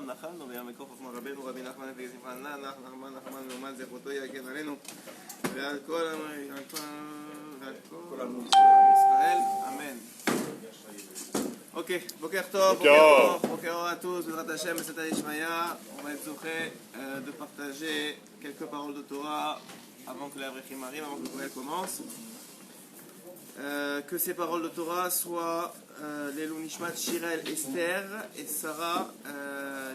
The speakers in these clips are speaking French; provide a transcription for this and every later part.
Avraham, Nachalnu, V'yamekor Chofma Rabbeinu, Rabbi Nachman, V'yizimchan La, Nachman, Nachman, V'oman Zechoto, Yagen Alenu, V'al Kol Israël. Amen. Ok, Boker Tov, Boker Or à tous, Bezrat Hashem, Besata Ishmaya. On va être zouché de partager quelques paroles de Torah avant que l'Avrechim arrive, avant que le Koel commence. Que ces paroles de Torah soient l'Elou Nishmat, Shirel, Esther et Sarah,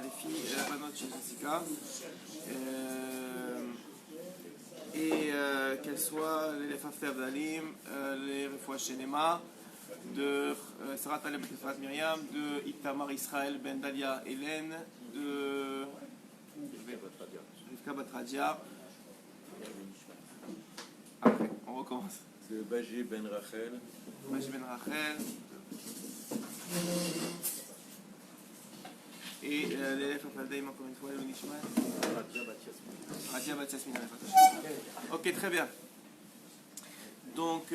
les filles de la Banot chez Jessica, et qu'elles soient les Fafter Dalim, les Refoua Shenema, de Sarah Taleb et Efrat Myriam, de Itamar Israël Ben Dalia Hélène, de Rivka Batradia. Après, on recommence. De Bajé Ben Rachel. Bajé Ben Rachel. Et l'élève Afaldaïm, encore une fois, le Nishmat. Radia Bat Yasmina. Ok, très bien. Donc,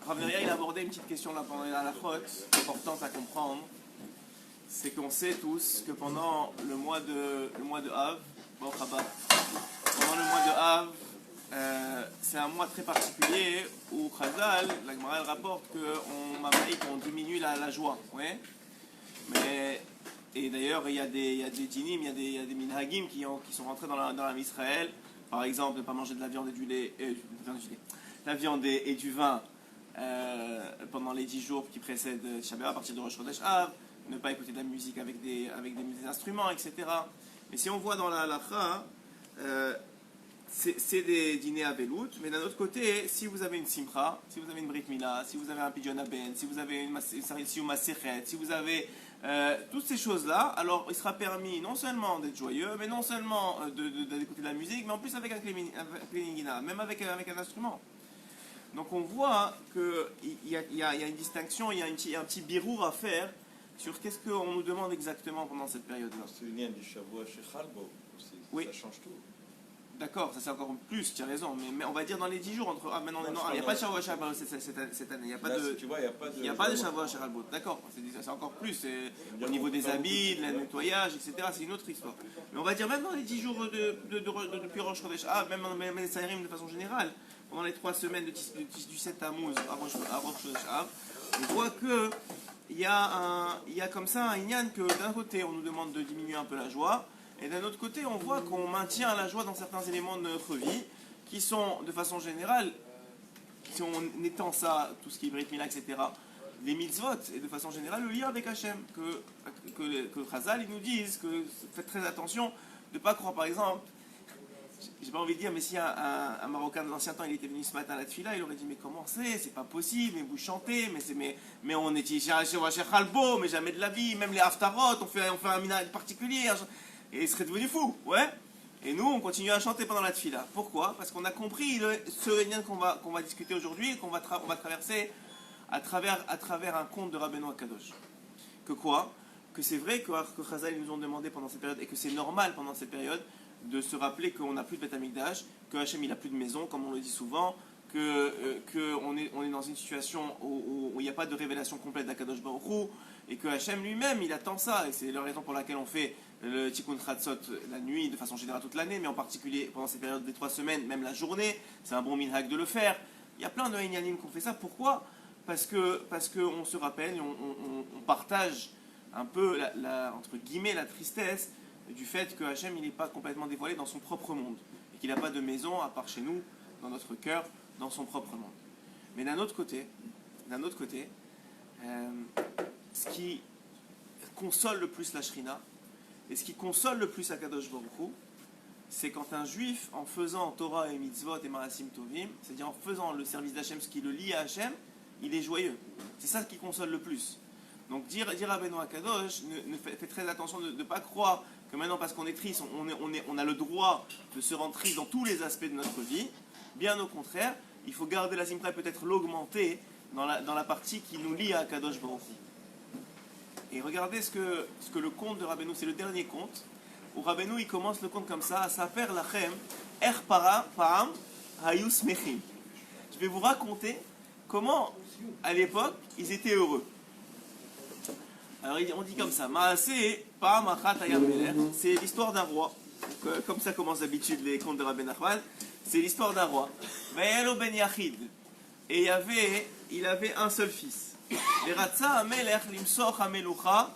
Rav Neria, il a abordé une petite question là pendant la chote, importante à comprendre. C'est qu'on sait tous que pendant le mois de Av, pendant le mois de Av, c'est un mois très particulier où Chazal, la Gemara elle rapporte qu'on diminue la joie. Ouais. Et d'ailleurs, il y a des dinim, il y a des minhagim qui sont rentrés dans l'âme Israël. Par exemple, ne pas manger de la viande et du lait, la viande et du vin pendant les 10 jours qui précèdent Shabbat à partir de Rosh Chodesh Av, ne pas écouter de la musique avec des instruments, etc. Mais si on voit dans la halakha, c'est des dîners à Belout, mais d'un autre côté, si vous avez une simcha, si vous avez une brit mila, si vous avez un pidyon aben, si vous avez une masechet, si vous avez toutes ces choses-là, alors il sera permis non seulement d'être joyeux, mais non seulement d'écouter de la musique, mais en plus avec un klinigina, même avec un instrument. Donc on voit qu'il y a une distinction, il y a un petit birour à faire sur qu'est-ce qu'on nous demande exactement pendant cette période-là. C'est le lien du Shavua chez Chalbo aussi, oui. Ça change tout. D'accord, ça c'est encore plus, tu as raison, mais on va dire dans les 10 jours entre. Ah, maintenant, il n'y a pas de Shavua chez Chalbo cette année, il n'y a pas de. Tu vois, il n'y a pas de Shavua chez Chalbo, d'accord, c'est encore plus, au niveau des habits, du nettoyage, etc., c'est une autre histoire. Mais on va dire même dans les 10 jours depuis Rosh Chodesh Av, même les Saïrim de façon générale, pendant les 3 semaines du 7 Tammuz à Rosh Chodesh Av, on voit que il y a comme ça un inyan que d'un côté on nous demande de diminuer un peu la joie, et d'un autre côté on voit qu'on maintient la joie dans certains éléments de notre vie, qui sont de façon générale, si on étend ça, tout ce qui est Brit Mila, etc., les mitzvot, et de façon générale le lien avec Hachem, que Chazal ils nous disent que faites très attention de ne pas croire, par exemple, j'ai pas envie de dire, mais si un Marocain de l'ancien temps il était venu ce matin à la tefila, il aurait dit mais comment c'est pas possible, mais vous chantez, mais on est chez Chalbo, mais jamais de la vie, même les haftarot, on fait un minag particulier, et il serait devenu fou, ouais. Et nous on continue à chanter pendant la tefila. Pourquoi? Parce qu'on a compris ce lien qu'on va discuter aujourd'hui, qu'on va traverser à travers un conte de Rabbeinu Akadosh. Que quoi? Que c'est vrai que Chazal nous ont demandé pendant cette période, et que c'est normal pendant cette période, de se rappeler qu'on n'a plus de Beth Amikdash, que Hachem il n'a plus de maison, comme on le dit souvent, qu'on est dans une situation où il n'y a pas de révélation complète d'Akadosh Baruch Hu, et que Hachem lui-même il attend ça, et c'est la raison pour laquelle on fait le Tikkun Chatzot la nuit, de façon générale toute l'année, mais en particulier pendant cette période des 3 semaines, même la journée, c'est un bon minhag de le faire. Il y a plein de Inyanim qui ont fait ça. Pourquoi? Parce qu'on se rappelle, on partage un peu entre guillemets la tristesse du fait que Hachem il n'est pas complètement dévoilé dans son propre monde et qu'il n'a pas de maison à part chez nous, dans notre cœur, dans son propre monde. Mais d'un autre côté, ce qui console le plus la Shrina et ce qui console le plus Akadosh Baruch Hu, c'est quand un juif, en faisant Torah et Mitzvot et Marasim Tovim, c'est-à-dire en faisant le service d'Hachem, ce qui le lie à Hachem, il est joyeux. C'est ça qui console le plus. Donc dire à Benoît Kadosh, fait très attention de ne pas croire que maintenant parce qu'on est triste, on a le droit de se rendre triste dans tous les aspects de notre vie. Bien au contraire, il faut garder la simcha, peut-être l'augmenter dans la partie qui nous lie à Kadosh Baruch Hu. Et regardez ce que le conte de Rabbeinu, c'est le dernier conte, où Rabbeinu il commence le conte comme ça, Saper lachem, paam, hayus mechim. Je vais vous raconter comment, à l'époque, ils étaient heureux. Alors on dit comme ça, Maaseh Pa'am Achat Haya Melech, c'est l'histoire d'un roi. Donc, comme ça commence d'habitude les contes de Rabbi Nachman, c'est l'histoire d'un roi. Vayelo ben Yachid. Et il avait un seul fils. Veratza Hamelech limsoch hamelucha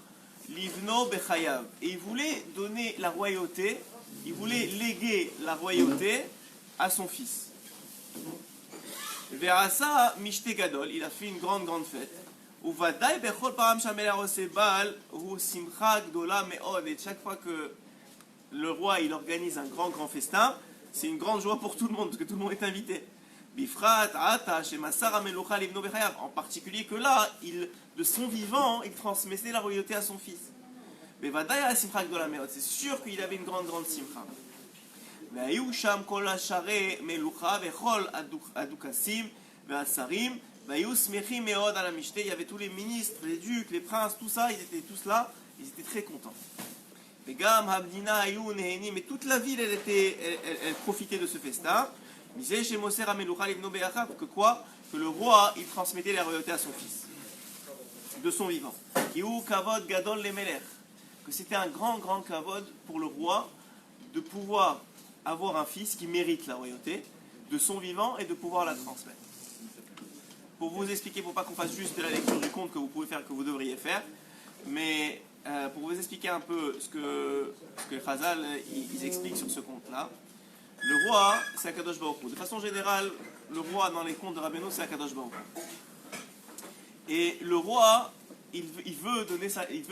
livno bechayav. Et il voulait donner la royauté, il voulait léguer la royauté à son fils. Verasa mishte gadol, il a fait une grande fête. Uvadai bechol param shamelech oseh bal hu simcha gdola meod. Et chaque fois que le roi il organise un grand festin, c'est une grande joie pour tout le monde, parce que tout le monde est invité. Bifrat, ata, shemasar amelucha livno bechayav. En particulier que là, de son vivant, il transmettait la royauté à son fils. Bevadai a simcha gdola meod. C'est sûr qu'il avait une grande simcha. והיו שם כל השרי מלוכה וכל הדוכסים והשרים והיו שמחים מאוד על המשתה. Il y avait tous les ministres, les ducs, les princes, tout ça, ils étaient tous là, ils étaient très contents. וגם המדינה היו נהנים, et toute la ville elle profitait de ce festin. מזה שמוסר המלוכה לבנו ביחד, que quoi? Que le roi il transmettait la royauté à son fils de son vivant. כי הוא כבוד גדול למלך, que c'était un grand kavod pour le roi de pouvoir avoir un fils qui mérite la royauté de son vivant et de pouvoir la transmettre. Pour vous expliquer, pour pas qu'on fasse juste de la lecture du conte que vous pouvez faire, que vous devriez faire, mais pour vous expliquer un peu ce que Chazal ils expliquent sur ce conte-là, le roi c'est Akadosh Baruch Hu. De façon générale, le roi dans les contes de Rabbeinu c'est Akadosh Baruch Hu. Et le roi, il veut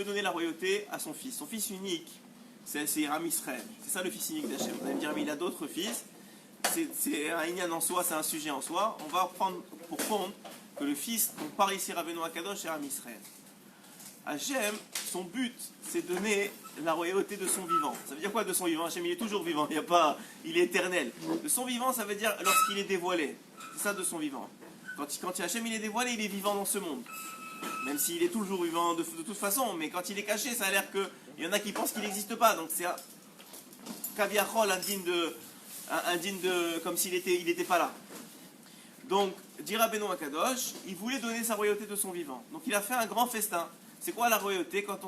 donner la royauté à son fils unique. C'est Ram Israël. C'est ça le fils unique d'Hachem. Vous allez me dire, mais il a d'autres fils. C'est un inyan en soi, c'est un sujet en soi. On va prendre pour compte que le fils dont parle ici Rabbeinu Akadosh, c'est Ram Israël. Hachem, son but, c'est de donner la royauté de son vivant. Ça veut dire quoi de son vivant? Hachem, il est toujours vivant, il est éternel. De son vivant, ça veut dire lorsqu'il est dévoilé. C'est ça de son vivant. Quand Hachem il est dévoilé, il est vivant dans ce monde. Même s'il est toujours vivant de toute façon, mais quand il est caché, ça a l'air que il y en a qui pensent qu'il n'existe pas. Donc c'est Kaviachol, indigne de comme s'il n'était pas là. Donc, dit Rabbeinu Akadosh, il voulait donner sa royauté de son vivant. Donc il a fait un grand festin. C'est quoi la royauté? Quand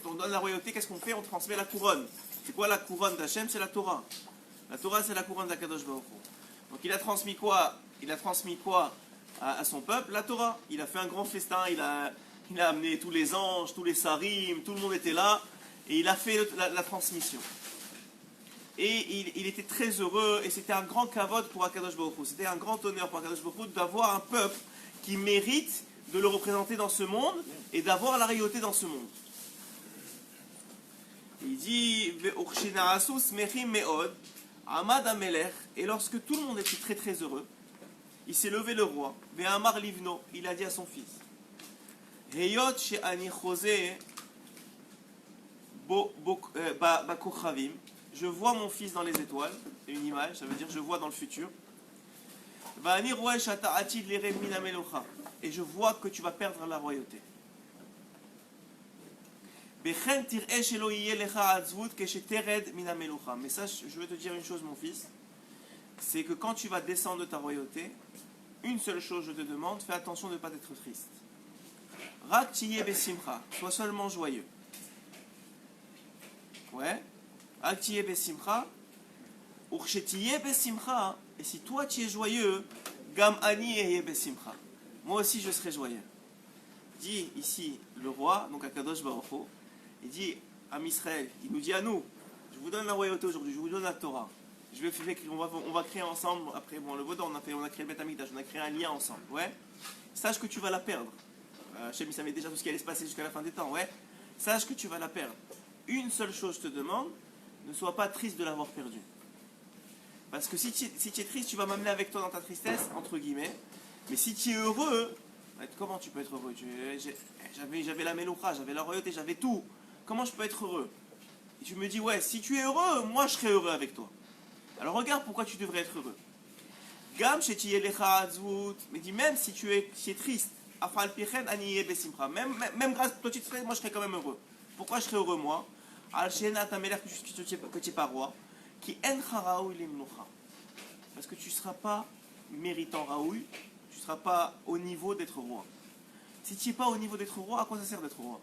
on donne la royauté, qu'est-ce qu'on fait? On transmet la couronne. C'est quoi la couronne d'Hachem? C'est la Torah. La Torah, c'est la couronne d'Akadosh Baruch Hu. Donc il a transmis quoi? À son peuple, la Torah. Il a fait un grand festin, il a amené tous les anges, tous les sarim, tout le monde était là, et il a fait la transmission. Et il était très heureux, et c'était un grand kavod pour Akadosh Baruch Hu. C'était un grand honneur pour Akadosh Baruch Hu d'avoir un peuple qui mérite de le représenter dans ce monde, et d'avoir la royauté dans ce monde. Il dit, Amad Amelech, et lorsque tout le monde était très très heureux, il s'est levé le roi, Ve'amar livno, il a dit à son fils, Heyot she'ani choseh bakochavim, je vois mon fils dans les étoiles, c'est une image, ça veut dire je vois dans le futur. Va'ani roeh shata atid lirev min hamelucha, et je vois que tu vas perdre la royauté. Bechen tir'eh shelo yeh lecha atzvut keshetered min hamelucha. Mais ça, je veux te dire une chose, mon fils, c'est que quand tu vas descendre de ta royauté, une seule chose je te demande, fais attention de ne pas être triste. Rak tiyeh besimcha, sois seulement joyeux. Ouais. Rak tiyeh besimcha, urshetiyeh besimcha, et si toi tu es joyeux, gam ani ehye besimcha. Moi aussi je serai joyeux. Dit ici le roi, donc Akadosh Baruch Hu, il dit à Israël, il nous dit à nous, je vous donne la royauté aujourd'hui, je vous donne la Torah. On va créer ensemble, après bon, le Vaudor, on a créé le Beth Amikdash, on a créé un lien ensemble, ouais. Sache que tu vas la perdre. Hachem, il savait déjà tout ce qui allait se passer jusqu'à la fin des temps, ouais. Sache que tu vas la perdre. Une seule chose je te demande, ne sois pas triste de l'avoir perdue. Parce que si tu es triste, tu vas m'amener avec toi dans ta tristesse, entre guillemets. Mais si tu es heureux, comment tu peux être heureux? J'avais la Meloucha, j'avais la royauté, j'avais tout. Comment je peux être heureux? Et tu me dis, ouais, si tu es heureux, moi je serai heureux avec toi. Alors regarde pourquoi tu devrais être heureux. Gam shetiyeh lecha atzvut, mais dis même si tu es triste, afal pichen ani besimcha, même grâce à toi tu te serais, moi je serais quand même heureux. Pourquoi je serais heureux moi? Al shenat hamelech, que tu n'es pas roi, qui en charaoui limnucha, parce que tu ne seras pas méritant raoui, tu ne seras pas au niveau d'être roi. Si tu n'es pas au niveau d'être roi, à quoi ça sert d'être roi?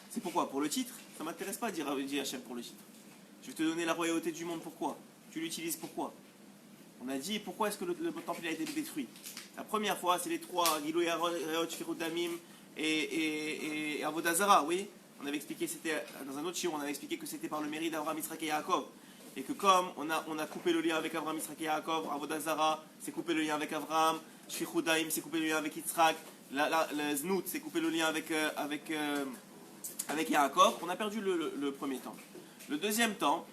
C'est pourquoi? Pour le titre? Ça ne m'intéresse pas, dit Hachem, pour le titre. Je vais te donner la royauté du monde, pourquoi? Tu l'utilises pourquoi? On a dit pourquoi est-ce que le temple a été détruit. La première fois, c'est les trois, Gilou Yarot, Shfirut Damim et Avodazara, oui. On avait expliqué, c'était dans un autre shiur, on avait expliqué que c'était par le mérite d'Abraham, Yitzhak et Yaakov. Et que comme on a coupé le lien avec Abraham, Yitzhak et Yaakov, Avodazara, c'est coupé le lien avec Abraham, Shfirut Damim, c'est coupé le lien avec Yitzhak, le Znout, c'est coupé le lien avec Yaakov, on a perdu le premier temps. Le deuxième temps,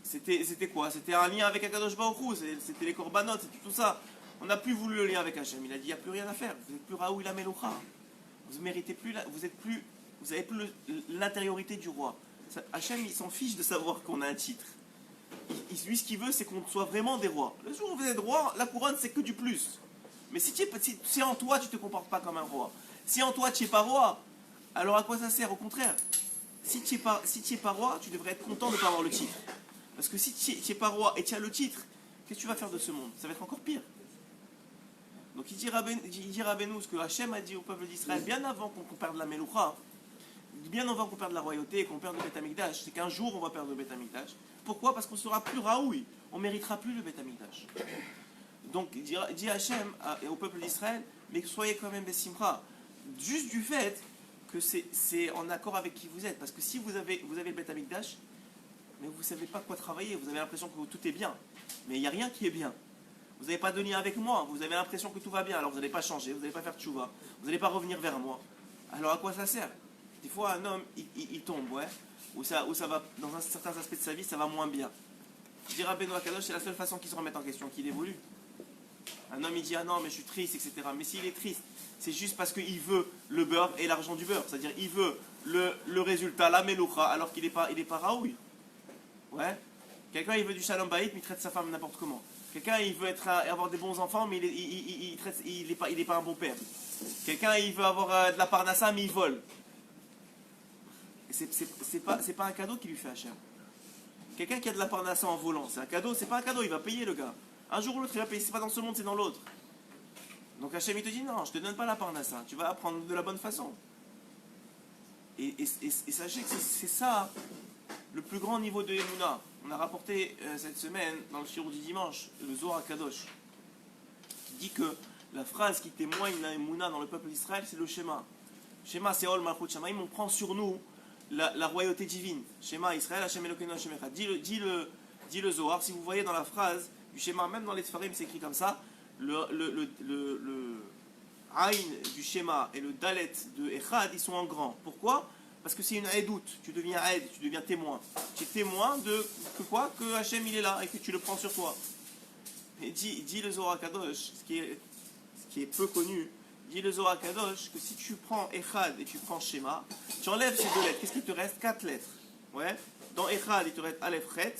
c'était quoi? C'était un lien avec Akadosh Baruch Hu, c'était les korbanot, c'était tout ça. On n'a plus voulu le lien avec Hachem. Il a dit, il n'y a plus rien à faire. Vous n'êtes plus Raoul la Meloucha. Vous méritez plus, vous avez plus l'intériorité du roi. Hachem, il s'en fiche de savoir qu'on a un titre. Lui, ce qu'il veut, c'est qu'on soit vraiment des rois. Le jour où vous êtes roi, la couronne, c'est que du plus. Mais si en toi, tu ne te comportes pas comme un roi, si en toi, tu n'es pas roi, alors à quoi ça sert? Au contraire, si tu n'es pas roi, tu devrais être content de ne pas avoir le titre. Parce que si tu n'es pas roi et tu as le titre, qu'est-ce que tu vas faire de ce monde? Ça va être encore pire. Donc il dit Rabbeinu, ce que Hachem a dit au peuple d'Israël, bien avant qu'on perde la Meloucha, bien avant qu'on perde la royauté et qu'on perde le Beth Amikdash, c'est qu'un jour on va perdre le Beth Amikdash. Pourquoi? Parce qu'on ne sera plus Raoui, on ne méritera plus le Beth Amikdash. Donc dit Hachem au peuple d'Israël, mais soyez quand même Bessimcha, juste du fait que c'est en accord avec qui vous êtes. Parce que si vous avez le Beth Amikdash, mais vous ne savez pas quoi travailler, vous avez l'impression que tout est bien, mais il n'y a rien qui est bien. Vous n'avez pas de lien avec moi, vous avez l'impression que tout va bien, alors vous n'allez pas changer, vous n'allez pas faire tchouva, vous n'allez pas revenir vers moi. Alors à quoi ça sert? Des fois un homme, il tombe, ouais, ou ça va, dans certains aspects de sa vie, ça va moins bien. Je dirais à Benoît Kadosh, c'est la seule façon qu'il se remette en question, qu'il évolue. Un homme il dit, ah non mais je suis triste, etc. Mais s'il est triste, c'est juste parce qu'il veut le beurre et l'argent du beurre. C'est-à-dire il veut le résultat, la meloucha, alors qu'il n'est pas raoui. Ouais. Quelqu'un il veut du shalom baït, mais il traite sa femme n'importe comment. Quelqu'un il veut avoir des bons enfants, mais il n'est pas un bon père. Quelqu'un il veut avoir de la parnassa, mais il vole. C'est pas un cadeau qu'il lui fait Hachem. Quelqu'un qui a de la parnassa en volant, c'est un cadeau, c'est pas un cadeau, il va payer le gars. Un jour ou l'autre il va payer, c'est pas dans ce monde, c'est dans l'autre. Donc Hachem il te dit non, je te donne pas la parnassa, tu vas apprendre de la bonne façon. Et sachez que c'est ça le plus grand niveau de Emouna. On a rapporté cette semaine dans le shiur du dimanche, le Zohar Kadosh, qui dit que la phrase qui témoigne la Emouna dans le peuple d'Israël, c'est le Shema. Shema, c'est Ol Malchut Shamaim, on prend sur nous la royauté divine. Shema Israël, Hashem Elokeinu Hashem Echad. Dit le Zohar, si vous voyez dans la phrase du Shema, même dans les Sfarim, c'est écrit comme ça, le Aïn du Shema et le Dalet de Echad, ils sont en grand. Pourquoi? Parce que c'est une aïdout, tu deviens aïd, tu deviens témoin. Tu es témoin que Hachem il est là et que tu le prends sur toi. Et dit le Zohar Kadosh, ce qui est peu connu, dit le Zohar Kadosh que si tu prends Echad et tu prends Shema, tu enlèves ces deux lettres. Qu'est-ce qu'il te reste? 4 lettres. Ouais. Dans Echad, il te reste Aleph Chet.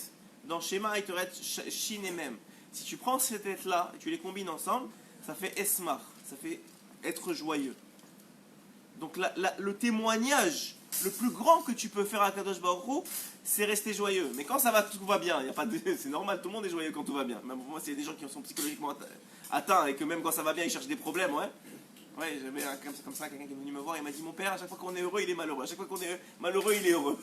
Dans Shema, il te reste Shin et Mem. Si tu prends ces lettres-là et tu les combines ensemble, ça fait Esmar. Ça fait être joyeux. Donc le témoignage le plus grand que tu peux faire à Kadosh Baruch Hu, c'est rester joyeux. Mais quand tout va bien, c'est normal, tout le monde est joyeux quand tout va bien. Même pour moi, c'est des gens qui sont psychologiquement atteints et que même quand ça va bien, ils cherchent des problèmes, ouais. Ouais, j'avais comme ça quelqu'un qui est venu me voir, il m'a dit mon père, à chaque fois qu'on est heureux, il est malheureux. À chaque fois qu'on est malheureux, il est heureux.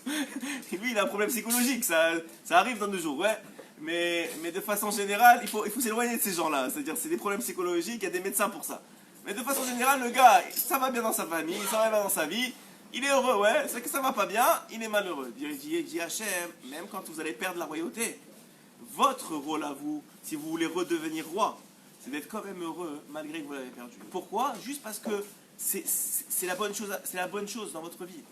Et lui, il a un problème psychologique, ça arrive dans 2 jours, ouais. Mais de façon générale, il faut s'éloigner de ces gens-là. C'est-à-dire, c'est des problèmes psychologiques, il y a des médecins pour ça. Mais de façon générale, le gars, ça va bien dans sa famille, ça va bien dans sa vie. Il est heureux, ouais, c'est que ça va pas bien, il est malheureux. Dit Hachem, même quand vous allez perdre la royauté, votre rôle à vous, si vous voulez redevenir roi, c'est d'être quand même heureux malgré que vous l'avez perdu. Pourquoi? Juste parce que c'est la bonne chose dans votre vie.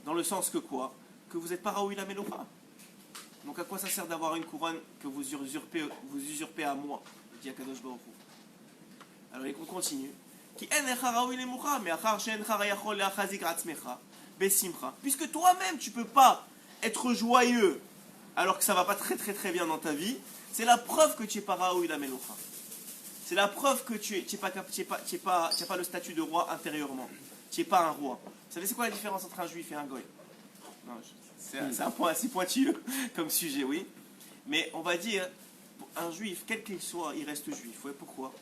Dans le sens que quoi? Que vous n'êtes pas Raoui la Meloucha. Donc à quoi ça sert d'avoir une couronne que vous usurpez à moi? Dit Akadosh Baruch Hu. Alors on continue. Puisque toi-même tu ne peux pas être joyeux alors que ça ne va pas très très très bien dans ta vie, c'est la preuve que tu n'es pas Raoui la Meloucha. C'est la preuve que tu n'as pas le statut de roi intérieurement. Tu n'es pas un roi. Vous savez c'est quoi la différence entre un juif et un goy? C'est un point assez pointilleux comme sujet, oui. Mais on va dire, un juif, quel qu'il soit, il reste juif. Ouais, pourquoi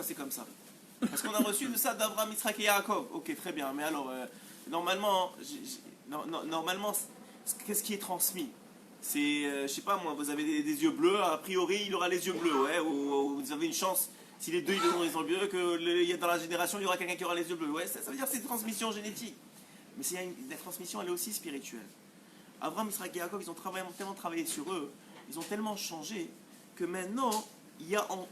c'est comme ça? Parce qu'on a reçu de ça d'Abraham, Yitzhak et Yaakov. Ok, très bien. Mais alors, normalement, normalement, qu'est-ce qui est transmis? C'est, je sais pas moi, vous avez des yeux bleus, a priori il aura les yeux bleus, ouais, ou vous avez une chance, si les deux ils ont les yeux bleus, que dans la génération il y aura quelqu'un qui aura les yeux bleus, ouais, ça veut dire que c'est une transmission génétique. Mais la transmission elle est aussi spirituelle. Abraham, Israël et Jacob, ils ont tellement travaillé sur eux, ils ont tellement changé, que maintenant, il y a en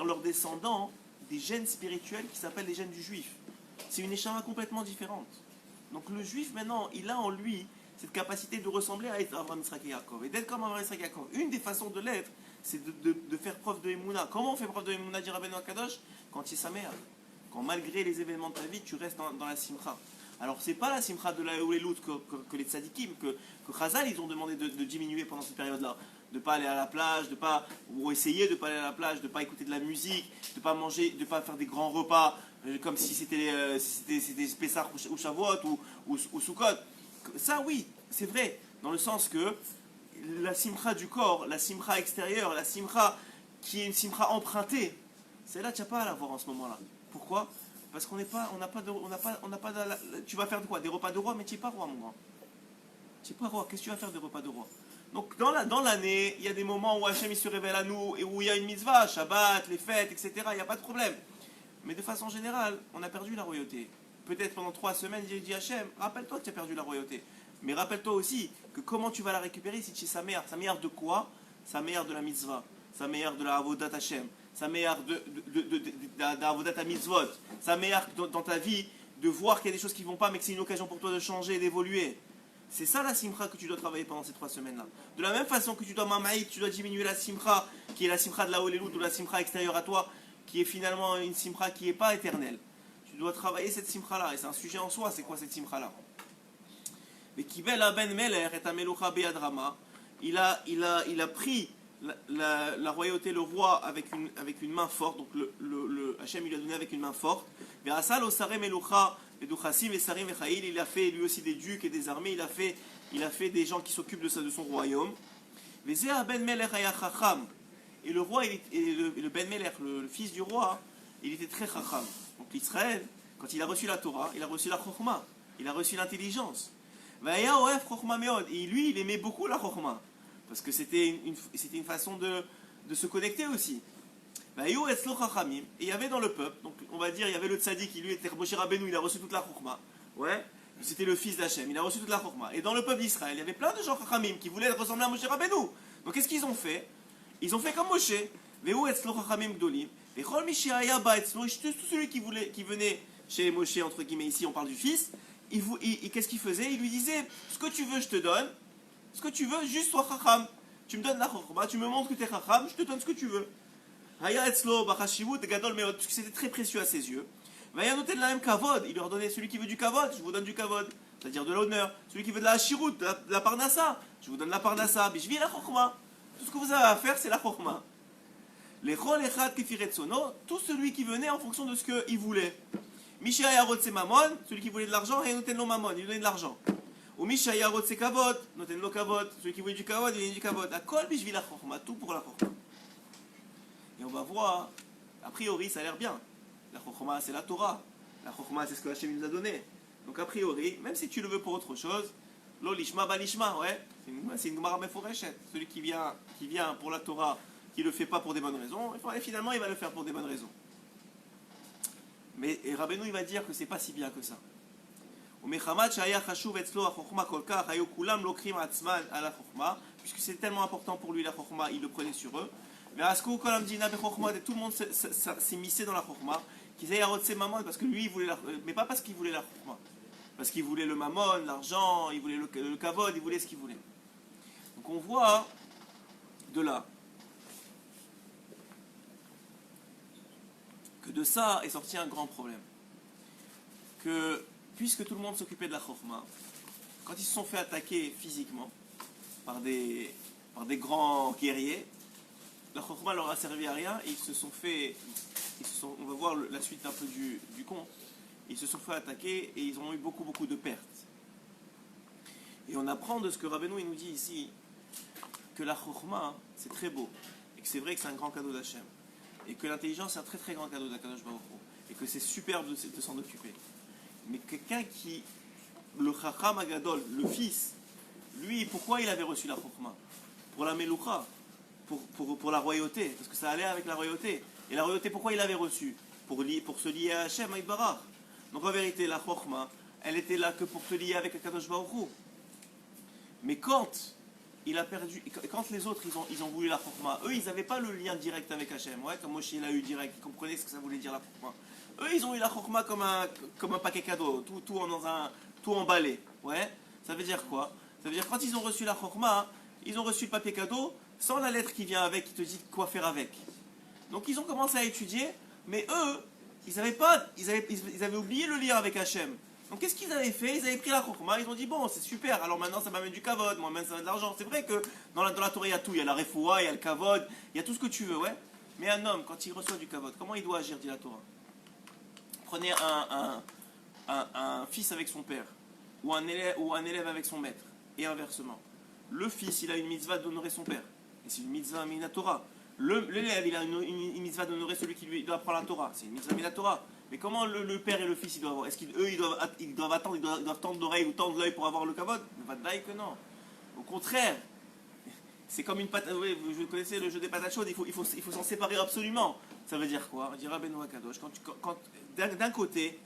leurs descendants des gènes spirituels qui s'appellent les gènes du juif. C'est une échama complètement différente. Donc le juif, maintenant, il a en lui cette capacité de ressembler à être Abraham, Israël et Jacob. Et d'être comme Abraham, Israël et Jacob. Une des façons de l'être, c'est de faire preuve de Emouna. Comment on fait preuve de Emouna, dit Rabbeinu Akadosh? Quand tu es sa mère. Quand malgré les événements de ta vie, tu restes dans la simcha. Alors c'est pas la simcha de la Oulélout que les tzadikim, que Chazal, ils ont demandé de diminuer pendant cette période-là. De ne pas aller à la plage, ou essayer de ne pas aller à la plage, de ne pas écouter de la musique, de ne pas manger, de ne pas faire des grands repas, comme si c'était Pessah ou Shavuot ou Sukkot. Ça oui, c'est vrai, dans le sens que la simcha du corps, la simcha extérieure, la simcha qui est une simcha empruntée, celle-là tu n'as pas à la voir en ce moment-là. Pourquoi? Parce qu'on n'a pas tu vas faire de quoi? Des repas de roi, mais tu n'es pas roi, mon grand. Tu n'es pas roi, qu'est-ce que tu vas faire des repas de roi? Donc dans l'année, il y a des moments où Hachem il se révèle à nous et où il y a une mitzvah, Shabbat, les fêtes, etc. Il n'y a pas de problème. Mais de façon générale, on a perdu la royauté. Peut-être pendant 3 semaines, j'ai dit Hachem, rappelle-toi que tu as perdu la royauté. Mais rappelle-toi aussi que comment tu vas la récupérer si tu es sa mère? Sa mère de quoi? Sa mère de la mitzvah, sa mère de la avodat Hachem, sa mère de l'avodat à mitzvot, sa mère dans ta vie de voir qu'il y a des choses qui ne vont pas mais que c'est une occasion pour toi de changer et d'évoluer. C'est ça la simcha que tu dois travailler pendant ces 3 semaines-là. De la même façon que tu dois mamaït, tu dois diminuer la simcha, qui est la simcha de la Holélout ou la simcha extérieure à toi, qui est finalement une simcha qui n'est pas éternelle. Tu dois travailler cette simcha-là, et c'est un sujet en soi, c'est quoi cette simcha-là? Mais Kibel Ben Meler et Amelucha Beyadrama, il a pris la royauté, le roi avec une main forte, donc Hachem il lui a donné avec une main forte. Verasal Osare Melucha. Il a fait lui aussi des ducs et des armées, il a fait des gens qui s'occupent de son royaume. Et le roi, le Ben Melech, le fils du roi, il était très chacham. Donc Israël, quand il a reçu la Torah, il a reçu la chokhma, il a reçu l'intelligence. Et lui, il aimait beaucoup la chokhma, parce que c'était une façon de se connecter aussi. Et il y avait dans le peuple, donc on va dire, il y avait le tzaddik qui lui était Moshe Rabbeinu, il a reçu toute la chokhma. Ouais, c'était le fils d'Hachem, il a reçu toute la chokhma. Et dans le peuple d'Israël, il y avait plein de gens chachamim qui voulaient ressembler à Moshe Rabbeinu. Donc qu'est-ce qu'ils ont fait? Ils ont fait comme Moshe. Tout celui qui venait chez Moshe, entre guillemets, ici on parle du fils, qu'est-ce qu'il faisait? Il lui disait, ce que tu veux je te donne, ce que tu veux, juste sois chacham. Tu me donnes la chokhma, tu me montres que tu es chacham, je te donne ce que tu veux. Parce que c'était très précieux à ses yeux. Il leur donnait celui qui veut du kavod, je vous donne du kavod, c'est-à-dire de l'honneur. Celui qui veut de la hashirut, de la parnassa, je vous donne la parnassa. Bishvi la chokhma. Tout ce que vous avez à faire, c'est la chokhma. Tout celui qui venait en fonction de ce qu'il voulait. Mishayarot c'est mamon, celui qui voulait de l'argent, et noten lo mamon, il donnait de l'argent. Ou Mishayarot c'est kavod, noten lo kavod, celui qui voulait du kavod, il donnait du kavod. Akol bishvi la chokhma, tout pour la chokhma. Et on va voir, a priori ça a l'air bien. La chokhma c'est la Torah. La chokhma c'est ce que Hachem nous a donné. Donc a priori, même si tu le veux pour autre chose, lo lishma balishma, ouais, c'est une gemara meforeshet. Celui qui vient pour la Torah, qui le fait pas pour des bonnes raisons, et finalement il va le faire pour des bonnes raisons. Mais Rabbeinu il va dire que c'est pas si bien que ça. Puisque c'est tellement important pour lui la chokhma, il le prenait sur eux. Mais tout le monde s'est missé dans la chokhma, parce que lui, il voulait mais pas parce qu'il voulait la chokhma, parce qu'il voulait le mammon, l'argent, il voulait le kavod, il voulait ce qu'il voulait. Donc on voit de là que de ça est sorti un grand problème. Que puisque tout le monde s'occupait de la chokhma, quand ils se sont fait attaquer physiquement par des grands guerriers, la chokhma leur a servi à rien et on va voir la suite un peu du conte, ils se sont fait attaquer et ils ont eu beaucoup de pertes. Et on apprend de ce que Rabbeinu nous dit ici, que la chokhma c'est très beau, et que c'est vrai que c'est un grand cadeau d'Hachem, et que l'intelligence c'est un très grand cadeau d'Akadosh Baruch Hu, et que c'est superbe de s'en occuper. Mais quelqu'un qui le Chacham Agadol, le fils, lui, pourquoi il avait reçu la Chokhmah? Pour la Meloucha, pour la royauté, parce que ça allait avec la royauté. Et la royauté, pourquoi il l'avait reçue? Pour se lier à Hachem, à Yitbarach. Donc en vérité, la Chokhmah, elle était là que pour te lier avec le Kadosh Baruch Hu. Mais quand il a perdu, quand les autres ils ont voulu la Chokhmah, eux ils n'avaient pas le lien direct avec Hachem, ouais, comme Moshe l'a eu direct, ils comprenaient ce que ça voulait dire la Chokhmah. Eux ils ont eu la Chokhmah comme un paquet cadeau, tout emballé, ouais. Ça veut dire quoi? Ça veut dire quand ils ont reçu la Chokhmah, ils ont reçu le papier cadeau sans la lettre qui vient avec, qui te dit quoi faire avec. Donc ils ont commencé à étudier, mais eux, ils avaient oublié le lien avec Hachem. Donc qu'est-ce qu'ils avaient fait? Ils avaient pris la Chokhmah, ils ont dit bon c'est super, alors maintenant ça m'amène du kavod, moi maintenant ça m'amène de l'argent. C'est vrai que dans la Torah il y a tout, il y a la refoua, il y a le kavod, il y a tout ce que tu veux, ouais. Mais un homme, quand il reçoit du kavod, comment il doit agir, dit la Torah? Prenez un fils avec son père, ou un élève avec son maître, et inversement. Le fils, il a une mitzvah d'honorer son père, et c'est une mitzvah minatora. L'élève, il a une mitzvah d'honorer celui qui lui doit apprendre la Torah, c'est une mitzvah minatora. Mais comment le père et le fils ils doivent avoir? Est-ce qu'eux ils doivent attendre, ils doivent tendre l'oreille ou tendre l'œil pour avoir le kavod? Vadaï que non. Au contraire, c'est comme une patate. Oui, vous connaissez le jeu des patates chaudes, il faut s'en séparer absolument. Ça veut dire quoi? Dira Benoît Kadosh. D'un côté,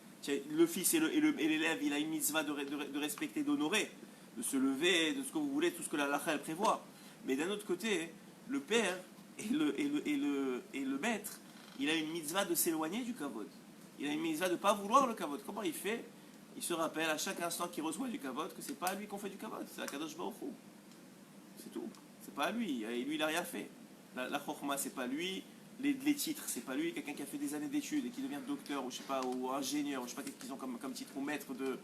le fils et l'élève, il a une mitzvah de respecter, d'honorer, de se lever, de ce que vous voulez, tout ce que la halakha elle prévoit. Mais d'un autre côté, le père et le maître, il a une mitzvah de s'éloigner du kavod. Il a une mitzvah de ne pas vouloir le kavod. Comment il fait? Il se rappelle à chaque instant qu'il reçoit du kavod que c'est pas à lui qu'on fait du kavod, c'est à Kadosh Baruch Hu. C'est tout. C'est pas à lui. Et lui, il a rien fait. La chokhmah, c'est pas lui. Les titres, c'est pas lui. Quelqu'un qui a fait des années d'études et qui devient docteur ou je sais pas, ou ingénieur, ou je sais pas qu'est-ce qu'ils ont comme titre, ou maître de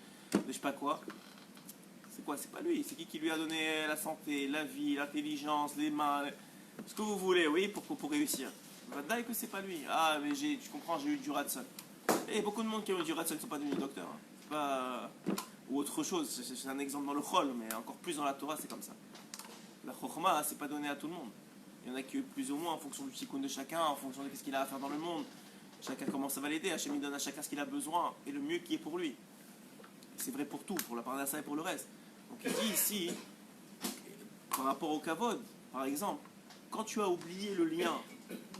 je sais pas quoi. C'est quoi? C'est pas lui. C'est qui lui a donné la santé, la vie, l'intelligence, les mains, ce que vous voulez, oui, pour réussir. Vadaï que c'est pas lui. Ah, mais tu comprends, j'ai eu du Ratson. Et beaucoup de monde qui a eu du Ratson ne sont pas devenus docteurs. Hein. C'est pas... Ou autre chose. C'est un exemple dans le Chol, mais encore plus dans la Torah, c'est comme ça. La Chokhmah, c'est pas donné à tout le monde. Il y en a qui ont plus ou moins en fonction du tikkun de chacun, en fonction de ce qu'il a à faire dans le monde. Chacun commence à valider. Hachem il donne à chacun ce qu'il a besoin et le mieux qui est pour lui. C'est vrai pour tout, pour la parnassa et pour le reste. Donc il dit ici, par rapport au kavod, par exemple, quand tu as oublié le lien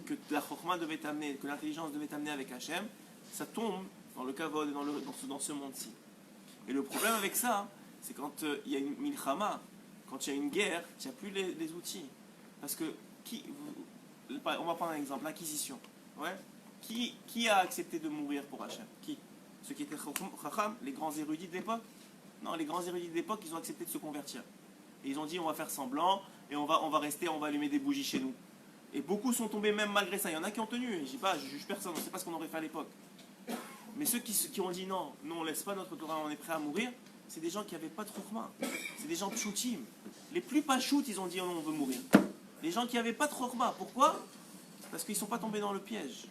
que la chokhmah devait t'amener, que l'intelligence devait t'amener avec Hachem, ça tombe dans le kavod et dans ce monde-ci. Et le problème avec ça, c'est quand il y a une milchama, quand il y a une guerre, tu n'as plus les outils. Parce que, on va prendre un exemple, l'inquisition. Ouais? Qui a accepté de mourir pour Hachem? Qui? Ceux qui étaient chacham, les grands érudits de l'époque? Non, les grands érudits de l'époque, ils ont accepté de se convertir. Et ils ont dit, on va faire semblant, et on va rester, on va allumer des bougies chez nous. Et beaucoup sont tombés même malgré ça. Il y en a qui ont tenu. Je dis pas, je juge personne, on ne sait pas ce qu'on aurait fait à l'époque. Mais ceux qui ont dit non, nous on laisse pas notre Torah, on est prêt à mourir, c'est des gens qui n'avaient pas de chokhmah. C'est des gens pshoutim. Les plus pas chout, ils ont dit non, on veut mourir. Les gens qui n'avaient pas de chokhmah. Pourquoi? Parce qu'ils ne sont pas tombés dans le piège.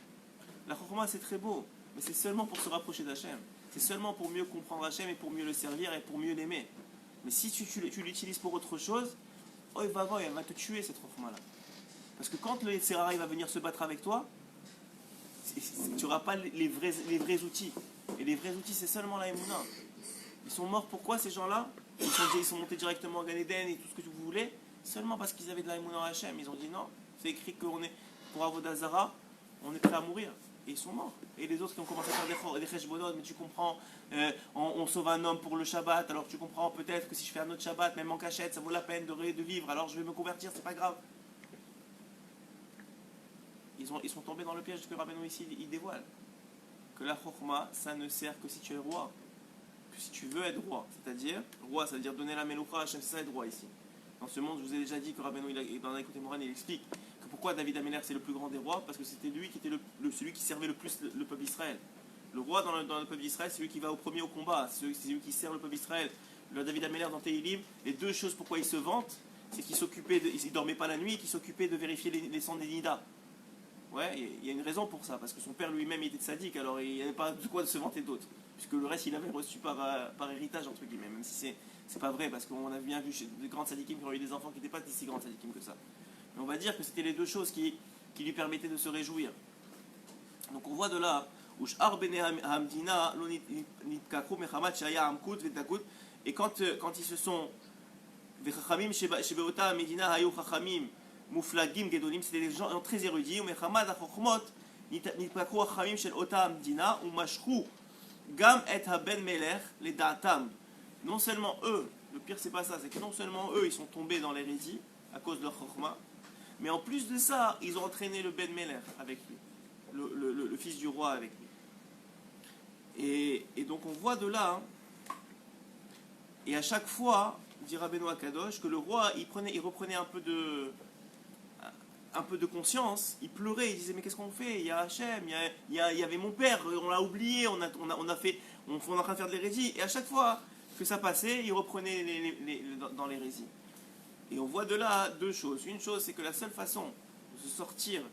La chokhmah c'est très beau, mais c'est seulement pour se rapprocher d'Hachem. C'est seulement pour mieux comprendre Hachem et pour mieux le servir et pour mieux l'aimer. Mais si tu l'utilises pour autre chose, oh elle va te tuer cette chokhmah là. Parce que quand le Yetzirah va venir se battre avec toi, tu n'auras pas les vrais outils. Et les vrais outils, c'est seulement la Emouna. Ils sont morts pourquoi ces gens-là? Ils sont montés directement à Gan Eden et tout ce que vous voulez, seulement parce qu'ils avaient de la Emouna en Hachem. Ils ont dit non, c'est écrit qu'on est, pour Avodah Zara, on est prêt à mourir. Et ils sont morts. Et les autres qui ont commencé à faire des cheshbonot, mais tu comprends, on sauve un homme pour le Shabbat, alors tu comprends peut-être que si je fais un autre Shabbat, même en cachette, ça vaut la peine de vivre, alors je vais me convertir, c'est pas grave. Ils sont tombés dans le piège que Rabbeinu ici il dévoile. Que la chokhmah, ça ne sert que si tu es roi. Que si tu veux être roi. C'est-à-dire, roi, ça veut dire donner la meloucha à Hachem, c'est ça être roi ici. Dans ce monde, je vous ai déjà dit que Rabbeinu, dans l'écoute Moran, il explique que pourquoi David Améler c'est le plus grand des rois, parce que c'était lui qui était celui qui servait le plus le peuple d'Israël. Le roi dans le peuple d'Israël, c'est lui qui va au premier au combat, c'est lui qui sert le peuple d'Israël. Le David Améler dans Tehilim, les deux choses pourquoi il se vante, c'est qu'il ne dormait pas la nuit et qu'il s'occupait de vérifier les sangs des nidas. Ouais, il y a une raison pour ça, parce que son père lui-même était sadique, alors il n'y avait pas de quoi se vanter d'autre. Puisque le reste, il avait reçu par héritage, entre guillemets, même si c'est pas vrai, parce qu'on a bien vu chez de grandes sadikim qui ont eu des enfants qui n'étaient pas si grandes sadikim que ça. Mais on va dire que c'était les deux choses qui lui permettaient de se réjouir. Donc on voit de là, Et quand ils se sont Vechachamim shebeota medina hayu chachamim muflagim gedolim, c'était des gens très érudits. Umechamad achochmot nitpakru chachamim shel ota medina umashchu gam et haben melech les da'atam. Non seulement eux, le pire c'est pas ça, c'est que non seulement eux ils sont tombés dans l'hérésie à cause de leur chokhma, mais en plus de ça, ils ont entraîné le Ben Melech avec lui, le fils du roi avec lui. Et donc on voit de là, et à chaque fois, dira Benoît Kadosh, que le roi il reprenait un peu de conscience, il pleurait, il disait mais qu'est-ce qu'on fait? Il y a Hachem, il y avait mon père, on l'a oublié, on est en train de faire de l'hérésie, et à chaque fois que ça passait, il reprenait dans l'hérésie. Et on voit de là deux choses. Une chose, c'est que la seule façon de se sortir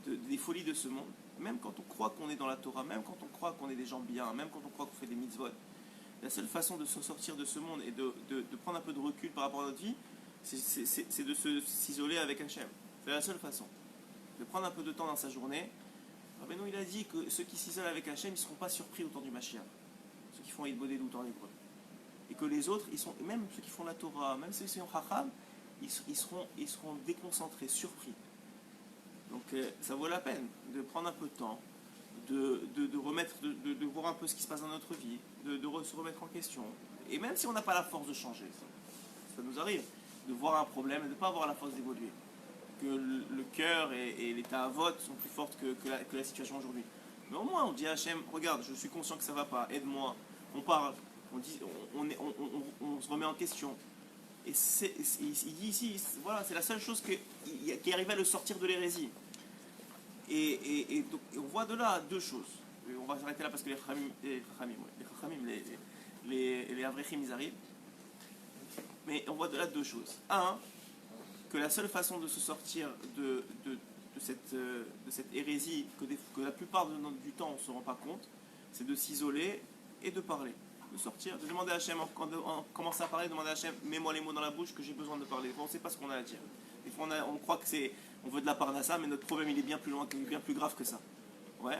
des folies de ce monde, même quand on croit qu'on est dans la Torah, même quand on croit qu'on est des gens bien, même quand on croit qu'on fait des mitzvot, la seule façon de se sortir de ce monde et de prendre un peu de recul par rapport à notre vie, c'est de s'isoler avec Hachem. C'est la seule façon. De prendre un peu de temps dans sa journée. Rabbeinu, il a dit que ceux qui s'isolent avec Hachem, ils ne seront pas surpris au temps du Mashiach. Ceux qui font Yitbodedut au temps hébreu. Et que les autres, même ceux qui font la Torah, même ceux qui sont Chacham, ils seront déconcentrés, surpris. Donc ça vaut la peine de prendre un peu de temps, de voir un peu ce qui se passe dans notre vie, de se remettre en question. Et même si on n'a pas la force de changer, ça nous arrive, de voir un problème et de ne pas avoir la force d'évoluer. Que le cœur et l'état à vote sont plus fortes que la situation aujourd'hui. Mais au moins on dit à Hachem, regarde, je suis conscient que ça ne va pas, aide-moi. On parle, on se remet en question. Et il dit ici, voilà, c'est la seule chose qui arrive à le sortir de l'hérésie. Et donc, on voit de là deux choses. Et on va s'arrêter là parce que les Avrechim, ils arrivent. Mais on voit de là deux choses. Un, que la seule façon de se sortir de cette hérésie, que la plupart du temps on ne se rend pas compte, c'est de s'isoler et de parler. De sortir, de demander à Hachem, quand on commence à parler, demander à Hachem, mets-moi les mots dans la bouche que j'ai besoin de parler. Des fois, on ne sait pas ce qu'on a à dire. Des fois, on croit que on veut de la parnassa, mais notre problème il est bien plus loin, bien plus grave que ça. Ouais.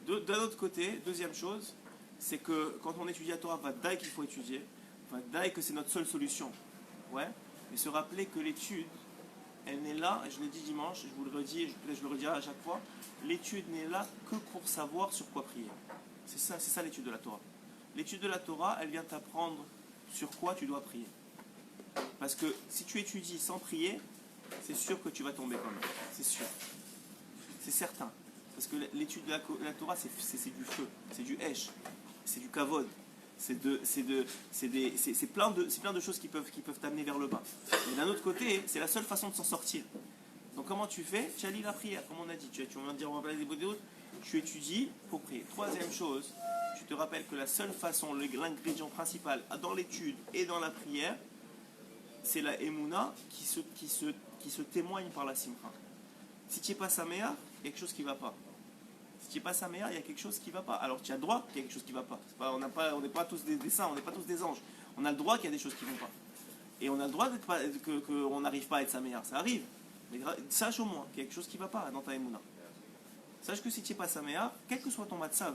D'un autre côté, deuxième chose, c'est que quand on étudie la Torah, vadaï qu'il faut étudier, vadaï que c'est notre seule solution. Ouais. Mais se rappeler que l'étude, elle n'est là, et je l'ai dit dimanche, je vous le redis, peut-être je le redirai à chaque fois, l'étude n'est là que pour savoir sur quoi prier. C'est ça l'étude de la Torah. L'étude de la Torah, elle vient t'apprendre sur quoi tu dois prier. Parce que si tu étudies sans prier, c'est sûr que tu vas tomber quand même. C'est sûr. C'est certain. Parce que l'étude de la Torah, c'est du feu, c'est du hesh, c'est du kavod. C'est plein de choses qui peuvent t'amener vers le bas. Mais d'un autre côté, c'est la seule façon de s'en sortir. Donc comment tu fais? Tu allies la prière, comme on a dit. Tu vas me dire, on va parler des bodéos. Tu étudies pour prier. Troisième chose, tu te rappelles que la seule façon, l'ingrédient principal dans l'étude et dans la prière, c'est la émouna qui se témoigne par la simcha. Si tu n'es pas saméa, il y a quelque chose qui ne va pas. Si tu n'es pas saméa, il y a quelque chose qui ne va pas. Alors tu as le droit qu'il y a quelque chose qui ne va pas. On n'est pas tous des saints, on n'est pas tous des anges. On a le droit qu'il y a des choses qui ne vont pas. Et on a le droit qu'on n'arrive pas à être saméa. Ça arrive. Mais sache au moins qu'il y a quelque chose qui ne va pas dans ta émouna. Sache que si tu n'es pas saméa, quel que soit ton matzav,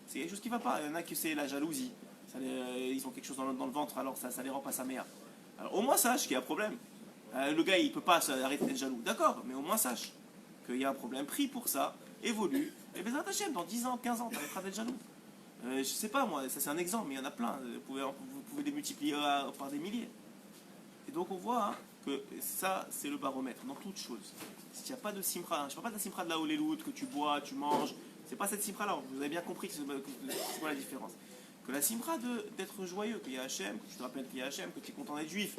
c'est quelque chose qui ne va pas. Il y en a qui c'est la jalousie. Ils ont quelque chose dans le ventre, alors ça les rend pas saméa. Alors au moins sache qu'il y a un problème. Le gars il ne peut pas arrêter d'être jaloux. D'accord, mais au moins sache qu'il y a un problème. Prie pour ça, évolue. Et Bezrat Hashem, dans 10 ans, 15 ans, tu arrêteras d'être jaloux. Je sais pas moi, ça c'est un exemple, mais il y en a plein. Vous pouvez les multiplier par des milliers. Et donc on voit que ça c'est le baromètre dans toute chose. Si tu n'as pas de simcha, je ne parle pas de la simcha de la holélout que tu bois, tu manges, c'est pas cette simcha là, vous avez bien compris c'est quoi la différence. Que la simcha d'être joyeux, qu'il y a Hachem, que tu te rappelles qu'il y a Hachem, que tu es content d'être juif,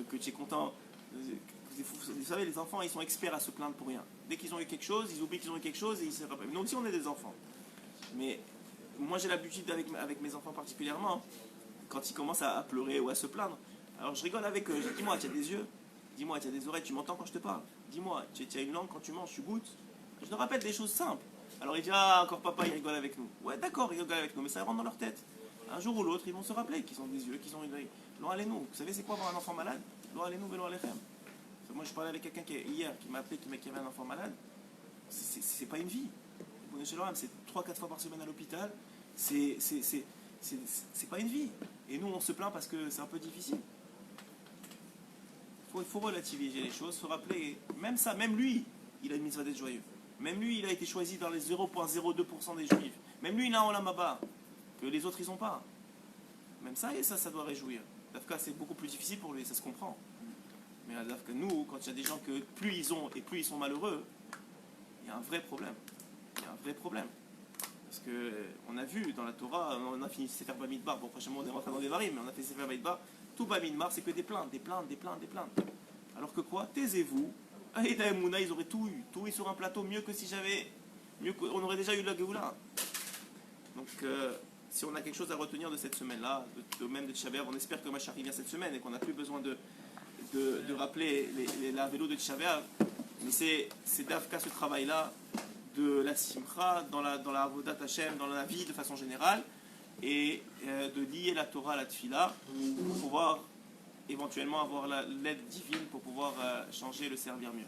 que tu es content. Vous savez, les enfants ils sont experts à se plaindre pour rien. Dès qu'ils ont eu quelque chose, ils oublient qu'ils ont eu quelque chose et ils se rappellent. Nous aussi on est des enfants. Mais moi j'ai l'habitude avec mes enfants particulièrement, quand ils commencent à pleurer ou à se plaindre, alors je rigole avec eux, je dis dis-moi, tu as des yeux, dis-moi, tu as des oreilles, tu m'entends quand je te parle, dis-moi, tu as une langue quand tu manges, tu goûtes. Je leur rappelle des choses simples. Alors il dit ah encore papa il rigole avec nous. Ouais d'accord il rigole avec nous mais ça rentre dans leur tête. Un jour ou l'autre ils vont se rappeler qu'ils ont des yeux, qu'ils ont une oreille. Lo alenu, vous savez c'est quoi avoir un enfant malade? Lo alenu velo alechem. Moi je parlais avec quelqu'un hier qui m'a appelé qui avait un enfant malade. C'est pas une vie. C'est 3-4 fois par semaine à l'hôpital. C'est c'est pas une vie. Et nous, on se plaint parce que c'est un peu difficile. Il faut relativiser les choses, se rappeler, même ça, même lui, il a une mitzvah d'être joyeux. Même lui, il a été choisi dans les 0,02% des juifs. Même lui, il a un olam haba, que les autres, ils n'ont pas. Même ça, et ça doit réjouir. Dafka, c'est beaucoup plus difficile pour lui, ça se comprend. Mais Dafka, nous, quand il y a des gens que plus ils ont et plus ils sont malheureux, il y a un vrai problème. Il y a un vrai problème. Parce qu'on a vu dans la Torah, on a fini Sefer Bamidbar, bon prochainement on est rentré dans des varim, mais on a fait Sefer Bamidbar, tout Bamidbar c'est que des plaintes, des plaintes, des plaintes, des plaintes. Alors que quoi? Taisez-vous, et Daemouna ils auraient tout eu sur un plateau, mieux que si j'avais, on aurait déjà eu la Géoula. Donc si on a quelque chose à retenir de cette semaine-là, même de Tisha B'Av, on espère que Mashiach vient cette semaine et qu'on n'a plus besoin de rappeler la vélo de Tisha B'Av, mais c'est d'Afka ce travail-là, de la simcha, dans la avodat Hashem, dans la vie de façon générale, et de lier la Torah à la tfila pour pouvoir éventuellement avoir l'aide divine pour pouvoir changer et le servir mieux.